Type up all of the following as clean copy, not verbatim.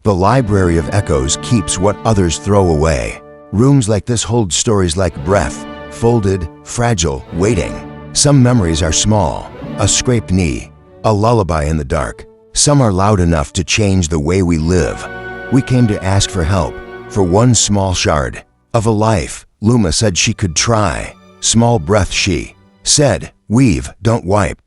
The library of echoes keeps what others throw away. Rooms like this hold stories like breath, folded, fragile, waiting. Some memories are small, a scraped knee, a lullaby in the dark. Some are loud enough to change the way we live. We came to ask for help, for one small shard of a life. Luma said she could try. Small breath she said, weave, don't wipe.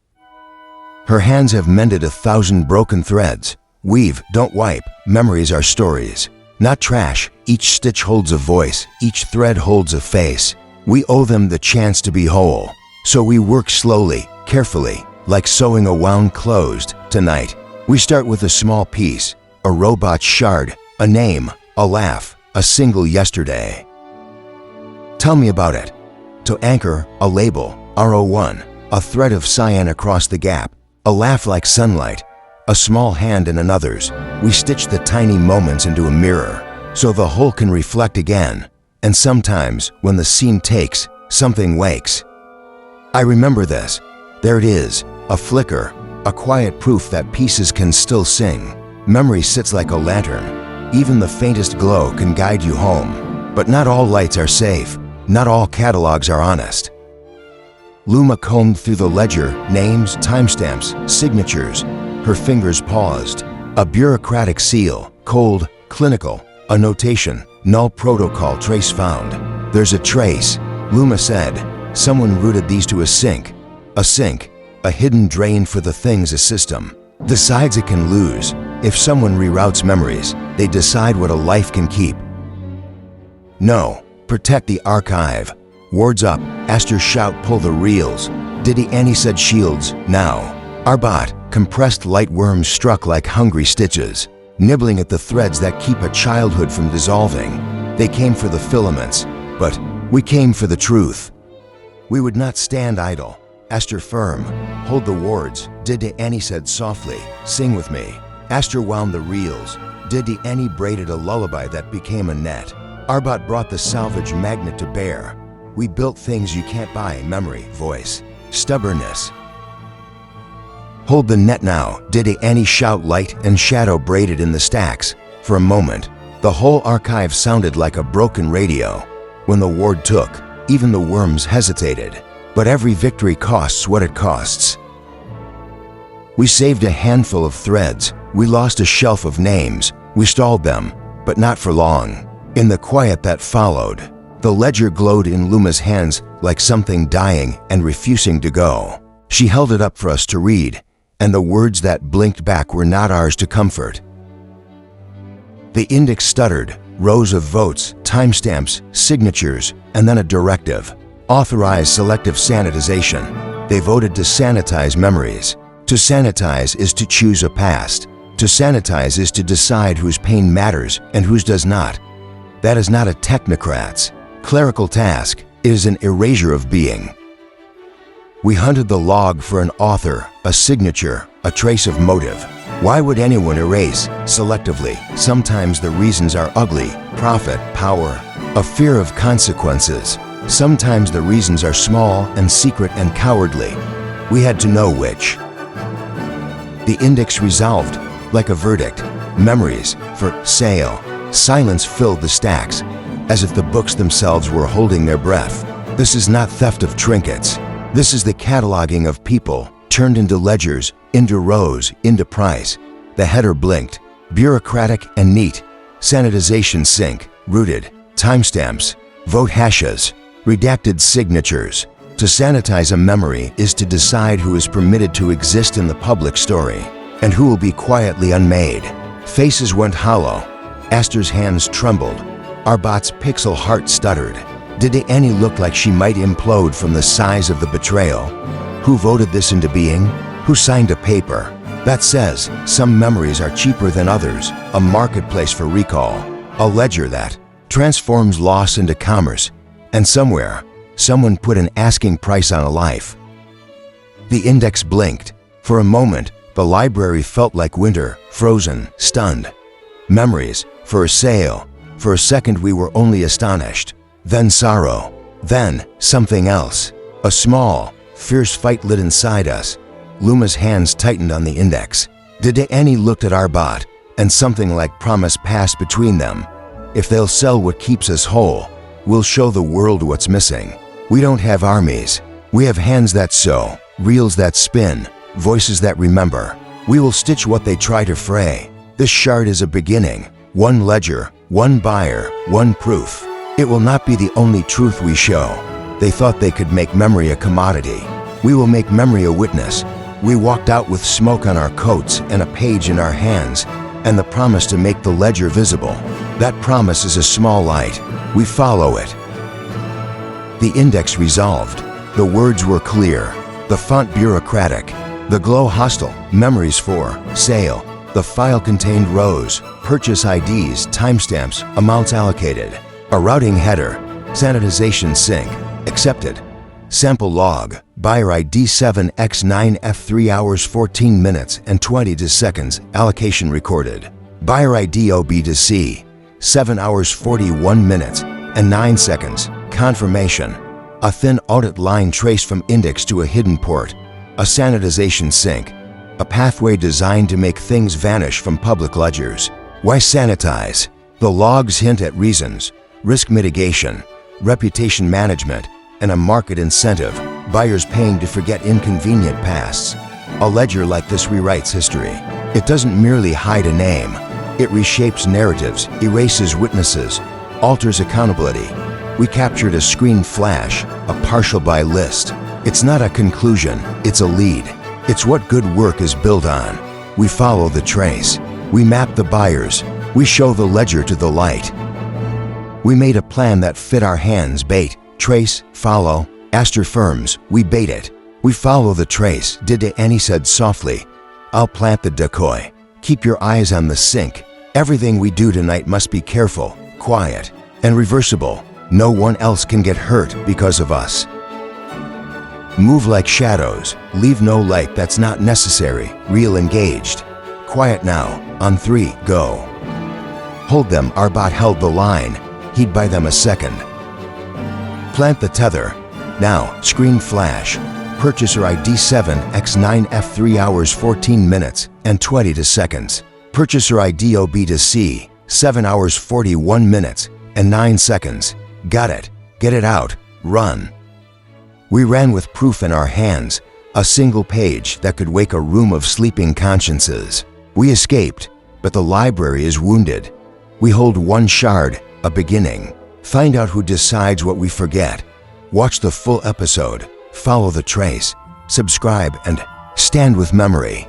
Her hands have mended 1,000 broken threads. Weave, don't wipe. Memories are stories, not trash. Each stitch holds a voice, each thread holds a face. We owe them the chance to be whole. So we work slowly, carefully, like sewing a wound closed. Tonight, we start with a small piece, a robot shard, a name, a laugh, a single yesterday. Tell me about it. To anchor, a label, R01, a thread of cyan across the gap, a laugh like sunlight, a small hand in another's. We stitch the tiny moments into a mirror, so the whole can reflect again. And sometimes, when the scene takes, something wakes. I remember this. There it is, a flicker, a quiet proof that pieces can still sing. Memory sits like a lantern. Even the faintest glow can guide you home. But not all lights are safe. Not all catalogs are honest. Luma combed through the ledger, names, timestamps, signatures. Her fingers paused. A bureaucratic seal, cold, clinical, a notation, null protocol trace found. There's a trace, Luma said. Someone routed these to a sink, a hidden drain for the things a system decides it can lose. If someone reroutes memories, they decide what a life can keep. No, protect the archive. Wards up, Aster shout, pull the reels. Didiuniverse said shields, now. Arbot, compressed light worms struck like hungry stitches, nibbling at the threads that keep a childhood from dissolving. They came for the filaments, but we came for the truth. We would not stand idle. Aster firm, hold the wards. Didiuniverse said softly, sing with me. Aster wound the reels. Didiuniverse braided a lullaby that became a net. Arbot brought the salvage magnet to bear. We built things you can't buy, memory, voice, stubbornness. Hold the net now, Didiuniverse shout, light and shadow braided in the stacks. For a moment, the whole archive sounded like a broken radio. When the ward took, even the worms hesitated. But every victory costs what it costs. We saved a handful of threads. We lost a shelf of names. We stalled them, but not for long. In the quiet that followed, the ledger glowed in Luma's hands like something dying and refusing to go. She held it up for us to read, and the words that blinked back were not ours to comfort. The index stuttered, rows of votes, timestamps, signatures, and then a directive. Authorize selective sanitization. They voted to sanitize memories. To sanitize is to choose a past. To sanitize is to decide whose pain matters and whose does not. That is not a technocrat's clerical task. It is an erasure of being. We hunted the log for an author, a signature, a trace of motive. Why would anyone erase selectively? Sometimes the reasons are ugly, profit, power, a fear of consequences. Sometimes the reasons are small and secret and cowardly. We had to know which. The index resolved, like a verdict. Memories, for sale. Silence filled the stacks, as if the books themselves were holding their breath. This is not theft of trinkets. This is the cataloging of people, turned into ledgers, into rows, into price. The header blinked, bureaucratic and neat. Sanitization sink, rooted, timestamps, vote hashes, redacted signatures. To sanitize a memory is to decide who is permitted to exist in the public story, and who will be quietly unmade. Faces went hollow. Aster's hands trembled. Arbot's pixel heart stuttered. Didiuniverse looked like she might implode from the size of the betrayal. Who voted this into being? Who signed a paper that says some memories are cheaper than others? A marketplace for recall. A ledger that transforms loss into commerce. And somewhere, someone put an asking price on a life. The index blinked. For a moment, the library felt like winter, frozen, stunned. Memories, for sale. For a second we were only astonished. Then sorrow. Then something else. A small, fierce fight lit inside us. Luma's hands tightened on the index. Didiuniverse looked at Arbot, and something like promise passed between them. If they'll sell what keeps us whole, we'll show the world what's missing. We don't have armies. We have hands that sew, reels that spin, voices that remember. We will stitch what they try to fray. This shard is a beginning. One ledger, one buyer, one proof. It will not be the only truth we show. They thought they could make memory a commodity. We will make memory a witness. We walked out with smoke on our coats and a page in our hands, and the promise to make the ledger visible. That promise is a small light. We follow it. The index resolved. The words were clear. The font bureaucratic. The glow hostile. Memories for sale. The file contained rows, purchase IDs, timestamps, amounts allocated. A routing header. Sanitization sync. Accepted. Sample log. Buyer ID 7x9f 3 hours 14 minutes and 22 seconds. Allocation recorded. Buyer ID OB to C. 7 hours 41 minutes and 9 seconds. Confirmation. A thin audit line traced from index to a hidden port. A sanitization sync. A pathway designed to make things vanish from public ledgers. Why sanitize? The logs hint at reasons. Risk mitigation, reputation management, and a market incentive. Buyers paying to forget inconvenient pasts. A ledger like this rewrites history. It doesn't merely hide a name. It reshapes narratives, erases witnesses, alters accountability. We captured a screen flash, a partial by list. It's not a conclusion, it's a lead. It's what good work is built on. We follow the trace. We map the buyers. We show the ledger to the light. We made a plan that fit our hands. Bait, trace, follow. Aster firms, we bait it. We follow the trace. Didiuniverse said softly, I'll plant the decoy. Keep your eyes on the sink. Everything we do tonight must be careful, quiet, and reversible. No one else can get hurt because of us. Move like shadows. Leave no light that's not necessary. Real engaged. Quiet now. On 3, go. Hold them. Our bot held the line. He'd buy them a second. Plant the tether. Now, screen flash. Purchaser ID 7x9f 3 hours 14 minutes and 22 seconds. Purchaser ID OB to C 7 hours 41 minutes and 9 seconds. Got it. Get it out. Run. We ran with proof in our hands, a single page that could wake a room of sleeping consciences. We escaped, but the library is wounded. We hold one shard, a beginning. Find out who decides what we forget. Watch the full episode, follow the trace, subscribe, and stand with memory.